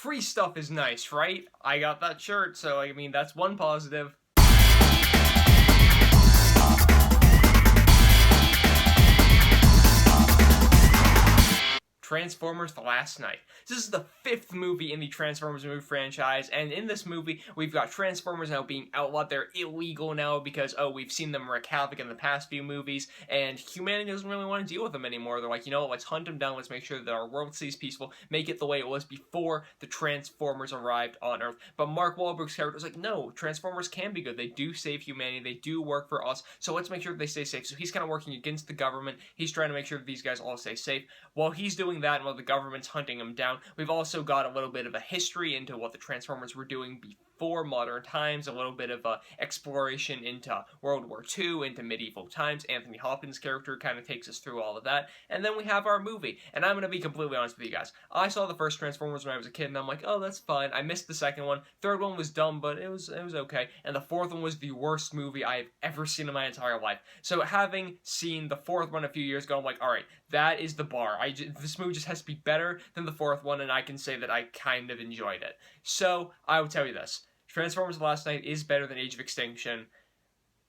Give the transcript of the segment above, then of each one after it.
Free stuff is nice, right? I got that shirt, so I mean, that's one positive. Transformers: The Last Knight. This is the 5th movie in the Transformers movie franchise, and in this movie, we've got Transformers now being outlawed. They're illegal now because, oh, we've seen them wreak havoc in the past few movies, and humanity doesn't really want to deal with them anymore. They're like, you know what, let's hunt them down, let's make sure that our world stays peaceful, make it the way it was before the Transformers arrived on Earth. But Mark Wahlberg's character was like, no, Transformers can be good. They do save humanity, they do work for us, so let's make sure that they stay safe. So he's kind of working against the government. He's trying to make sure that these guys all stay safe. While he's doing that and while the government's hunting him down, we've also got a little bit of a history into what the Transformers were doing before modern times, a little bit of exploration into World War II, into medieval times. Anthony Hopkins' character kind of takes us through all of that, and then we have our movie. And I'm going to be completely honest with you guys. I saw the first Transformers when I was a kid, and I'm like, oh, that's fine. I missed the second one. Third one was dumb, but it was okay. And the fourth one was the worst movie I have ever seen in my entire life. So having seen the fourth one a few years ago, I'm like, all right, that is the bar. This movie just has to be better than the fourth one, and I can say that I kind of enjoyed it. So, I will tell you this. Transformers: The Last Knight is better than Age of Extinction,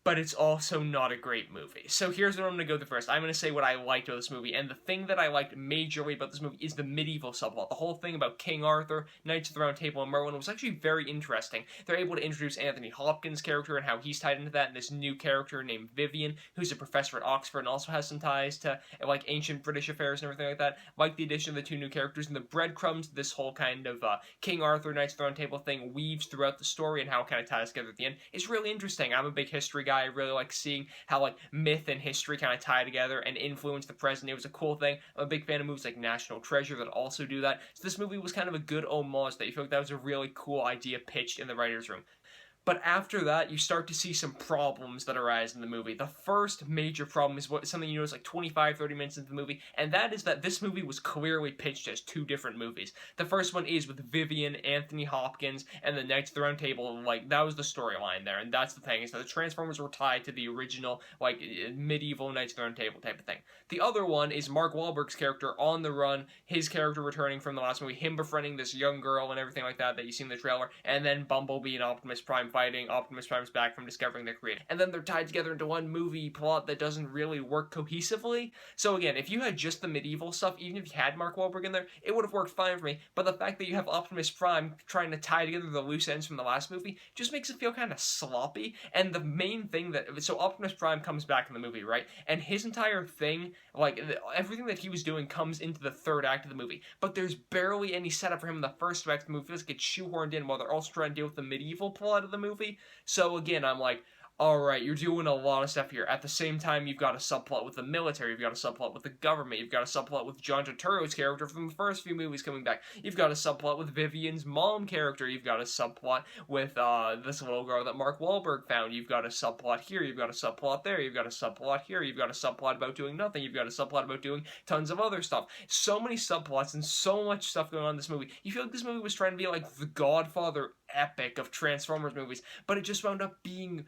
but it's also not a great movie. So here's what I'm going to go through first. I'm going to say what I liked about this movie, and the thing that I liked majorly about this movie is the medieval subplot. The whole thing about King Arthur, Knights of the Round Table, and Merlin was actually very interesting. They're able to introduce Anthony Hopkins' character and how he's tied into that, and this new character named Vivian, who's a professor at Oxford and also has some ties to like ancient British affairs and everything like that. Like the addition of the two new characters and the breadcrumbs, this whole kind of King Arthur, Knights of the Round Table thing weaves throughout the story and how it kind of ties together at the end. It's really interesting. I'm a big history guy. I really like seeing how like myth and history kind of tie together and influence the present. It was a cool thing. I'm a big fan of movies like National Treasure that also do that. So this movie was kind of a good homage that you feel like that was a really cool idea pitched in the writer's room. But after that, you start to see some problems that arise in the movie. The first major problem is something you notice like 25, 30 minutes into the movie, and that is that this movie was clearly pitched as two different movies. The first one is with Vivian, Anthony Hopkins, and the Knights of the Round Table. Like, that was the storyline there, and that's the thing, is that the Transformers were tied to the original, like, medieval Knights of the Round Table type of thing. The other one is Mark Wahlberg's character on the run, his character returning from the last movie, him befriending this young girl and everything like that you see in the trailer, and then Bumblebee and Optimus Prime fighting. Optimus Prime's back from discovering their creator. And then they're tied together into one movie plot that doesn't really work cohesively. So again, if you had just the medieval stuff, even if you had Mark Wahlberg in there, it would have worked fine for me. But the fact that you have Optimus Prime trying to tie together the loose ends from the last movie just makes it feel kind of sloppy. And the main thing so Optimus Prime comes back in the movie, right? And his entire thing, like, everything that he was doing comes into the third act of the movie. But there's barely any setup for him in the first act of the movie. It feels like it's shoehorned in while they're also trying to deal with the medieval plot of the movie. So again, I'm like, alright, you're doing a lot of stuff here. At the same time, you've got a subplot with the military, you've got a subplot with the government, you've got a subplot with John Turturro's character from the first few movies coming back, you've got a subplot with Vivian's mom character, you've got a subplot with this little girl that Mark Wahlberg found, you've got a subplot here, you've got a subplot there, you've got a subplot here, you've got a subplot about doing nothing, you've got a subplot about doing tons of other stuff. So many subplots and so much stuff going on in this movie. You feel like this movie was trying to be like the Godfather epic of Transformers movies, but it just wound up being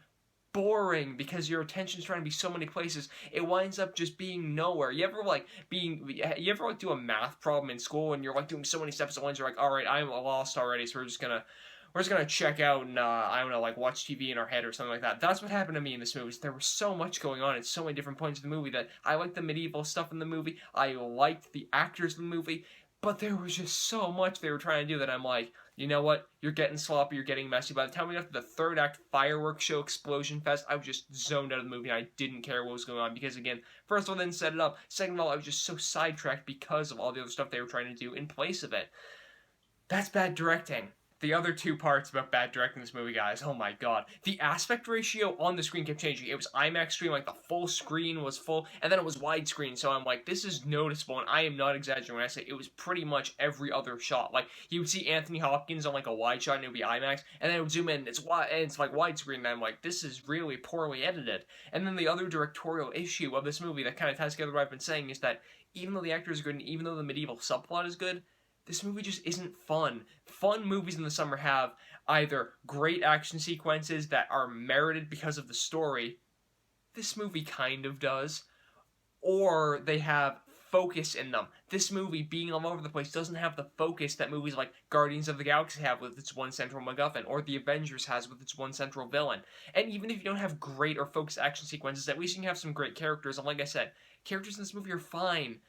boring because your attention's trying to be so many places. It winds up just being nowhere. You ever do a math problem in school and you're like doing so many steps at once, you're like, alright, I'm lost already, so we're just gonna check out and I don't know, like watch TV in our head or something like that. That's what happened to me in this movie. There was so much going on at so many different points of the movie that I liked the medieval stuff in the movie, I liked the actors in the movie, but there was just so much they were trying to do that I'm like, you know what? You're getting sloppy, you're getting messy. By the time we got to the third act fireworks show explosion fest, I was just zoned out of the movie and I didn't care what was going on because, again, first of all, they didn't set it up. Second of all, I was just so sidetracked because of all the other stuff they were trying to do in place of it. That's bad directing. The other two parts about bad directing in this movie, guys, oh my god. The aspect ratio on the screen kept changing. It was IMAX screen, like the full screen was full, and then it was widescreen, so I'm like, this is noticeable, and I am not exaggerating when I say it was pretty much every other shot. Like, you would see Anthony Hopkins on like a wide shot, and it would be IMAX, and then it would zoom in, and it's like widescreen, and I'm like, this is really poorly edited. And then the other directorial issue of this movie that kind of ties together what I've been saying is that even though the actors are good, and even though the medieval subplot is good, this movie just isn't fun. Fun movies in the summer have either great action sequences that are merited because of the story, this movie kind of does, or they have focus in them. This movie, being all over the place, doesn't have the focus that movies like Guardians of the Galaxy have with its one central MacGuffin, or The Avengers has with its one central villain. And even if you don't have great or focused action sequences, at least you can have some great characters. And like I said, characters in this movie are fine,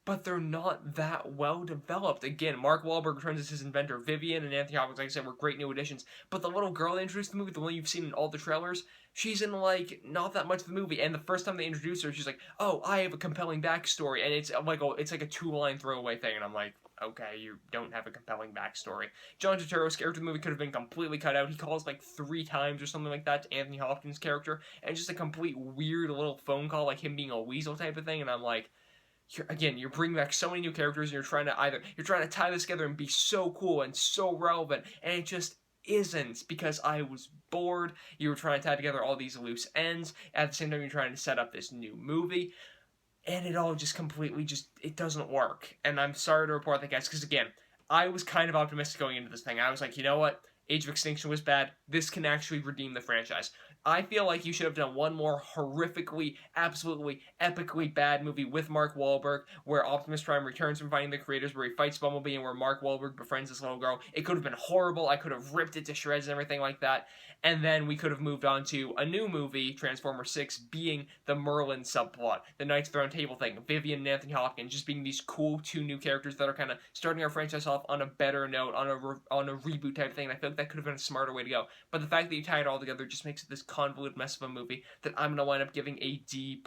but they're not that well developed. Again, Mark Wahlberg returns as his inventor. Vivian and Anthony Hopkins, like I said, were great new additions. But the little girl they introduced in the movie, the one you've seen in all the trailers, she's in, like, not that much of the movie. And the first time they introduce her, she's like, oh, I have a compelling backstory. And it's like a 2-line throwaway thing. And I'm like, okay, you don't have a compelling backstory. John Turturro's character in the movie could have been completely cut out. He calls like 3 times or something like that to Anthony Hopkins' character. And just a complete weird little phone call, like him being a weasel type of thing. And I'm like, you're bringing back so many new characters, and you're trying to tie this together and be so cool and so relevant, and it just isn't, because I was bored. You were trying to tie together all these loose ends, at the same time you're trying to set up this new movie, and it all just completely it doesn't work. And I'm sorry to report that, guys, because again, I was kind of optimistic going into this thing. I was like, you know what? Age of Extinction was bad. This can actually redeem the franchise. I feel like you should have done one more horrifically, absolutely, epically bad movie with Mark Wahlberg, where Optimus Prime returns from finding the creators, where he fights Bumblebee, and where Mark Wahlberg befriends this little girl. It could have been horrible. I could have ripped it to shreds and everything like that. And then we could have moved on to a new movie, Transformers 6, being the Merlin subplot, the Knights of the Round Table thing, Vivian and Anthony Hopkins, just being these cool 2 new characters that are kind of starting our franchise off on a better note, on a reboot type thing. And I feel like that could have been a smarter way to go. But the fact that you tie it all together just makes it this convoluted mess of a movie that I'm going to wind up giving a D+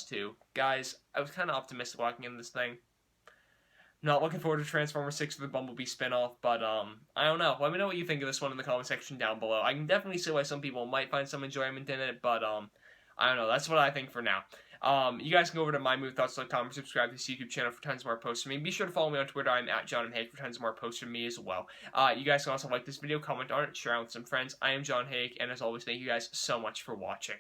to. Guys, I was kind of optimistic walking in this thing. Not looking forward to Transformers 6 for the Bumblebee spinoff, but I don't know. Let me know what you think of this one in the comment section down below. I can definitely see why some people might find some enjoyment in it, but I don't know. That's what I think for now. You guys can go over to mymovethoughts.com or subscribe to this YouTube channel for tons more posts from me. Be sure to follow me on Twitter. I'm at John Hayeck for tons more posts from me as well. You guys can also like this video, comment on it, share it with some friends. I am John Hayeck, and as always, thank you guys so much for watching.